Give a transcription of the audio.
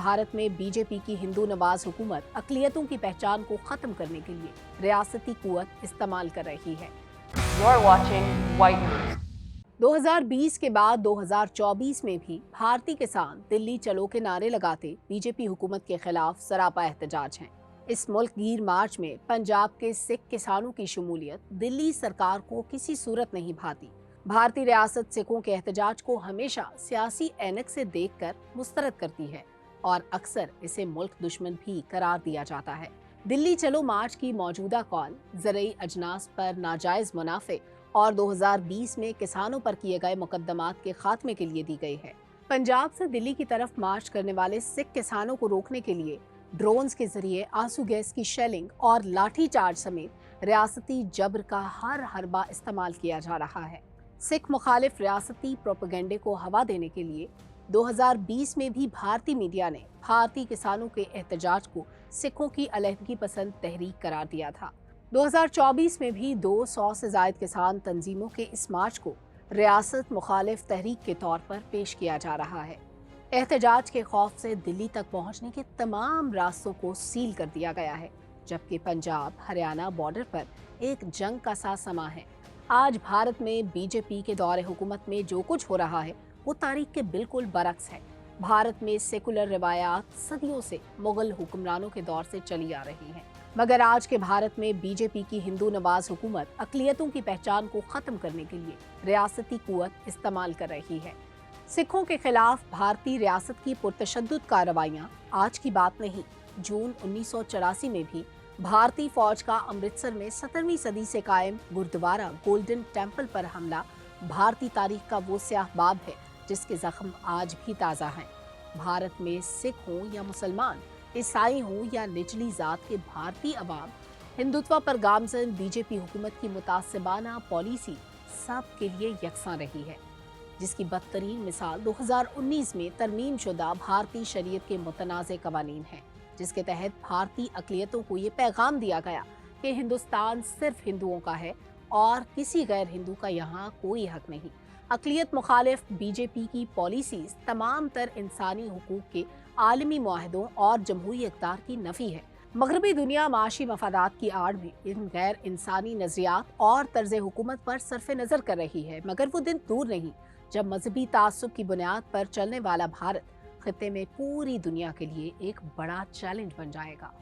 भारत में बीजेपी की हिंदू नवाज हुकूमत अक़लियतों की पहचान को खत्म करने के लिए रियासती कुव्वत इस्तेमाल कर रही है। You're watching White News. 2020 के बाद 2024 में भी भारतीय किसान दिल्ली चलो के नारे लगाते बीजेपी हुकूमत के खिलाफ सरापा एहतजाज हैं। इस मुल्क गीर मार्च में पंजाब के सिख किसानों की शमूलियत दिल्ली सरकार को किसी सूरत नहीं भाती। भारतीय रियासत सिखों के एहतजाज को हमेशा सियासी ऐनक से देखकर मुस्तरद करती है और अक्सर इसे मुल्क दुश्मन भी करार दिया जाता है। दिल्ली चलो मार्च की मौजूदा कॉल ज़रई अजनास पर नाजायज मुनाफे और 2020 में किसानों पर किए गए मुकदमात के खात्मे के लिए दी गई है। पंजाब से दिल्ली की तरफ मार्च करने वाले सिख किसानों को रोकने के लिए ड्रोन्स के जरिए आंसू गैस की शेलिंग और लाठी चार्ज समेत रियासती जबर का हर हरबा इस्तेमाल किया जा रहा है। सिख मुखालिफ रियासती प्रोपेगेंडे को हवा देने के लिए 2020 में भी भारतीय मीडिया ने भारतीय किसानों के एहतजाज को सिखों की अलहदगी पसंद तहरीक करार दिया था। 2024 में भी 200 से ज्यादा किसान तंजीमों के इस मार्च को रियासत मुखालिफ तहरीक के तौर पर पेश किया जा रहा है। एहतजाज के खौफ से दिल्ली तक पहुंचने के तमाम रास्तों को सील कर दिया गया है, जबकि पंजाब हरियाणा बॉर्डर पर एक जंग का सा समा है। आज भारत में बीजेपी के दौरे हुकूमत में जो कुछ हो रहा है वो तारीख के बिल्कुल बरक्स है। भारत में सेकुलर रिवायात सदियों से मुगल हुक्मरानों के दौर से चली आ रही हैं, मगर आज के भारत में बीजेपी की हिंदू नवाज हुकूमत अक़लियतों की पहचान को खत्म करने के लिए रियासती कुव्वत इस्तेमाल कर रही है। सिखों के खिलाफ भारतीय रियासत की पुरतशद्दुद कार्रवाइयां आज की बात नहीं। जून 1984 में भी भारतीय फौज का अमृतसर में 17वीं सदी से कायम गुरुद्वारा गोल्डन टेम्पल पर हमला भारतीय तारीख का वो स्याह बाब है जिसके जख्म आज भी ताज़ा हैं। भारत में सिख हों या मुसलमान, ईसाई हों या निचली जात के भारतीय अवाम, हिंदुत्व पर गामजन बीजेपी हुकूमत की मुतासिबाना पॉलिसी सब के लिए यकसां रही है, जिसकी बदतरीन मिसाल 2019 में तरमीम शुदा भारतीय शरीयत के मुतनाज़े कवानीन है, जिसके तहत भारतीय अक़लियतों को ये पैगाम दिया गया कि हिंदुस्तान सिर्फ हिंदुओं का है और किसी गैर हिंदू का यहाँ कोई हक नहीं। अक़लियत मुखालिफ बीजेपी की पॉलिसीज तमाम तर इंसानी हुकूक के आलमी मुआहदों और जमहूरी इक़्तिदार की नफ़ी है। मगरबी दुनिया माशी मफादात की आड़ में इन गैर इंसानी नज़रियात और तर्ज हुकूमत पर सरफ़ नज़र कर रही है, मगर वो दिन दूर नहीं जब मजहबी तासुब की बुनियाद पर चलने वाला भारत खित्ते में पूरी दुनिया के लिए एक बड़ा चैलेंज बन जाएगा।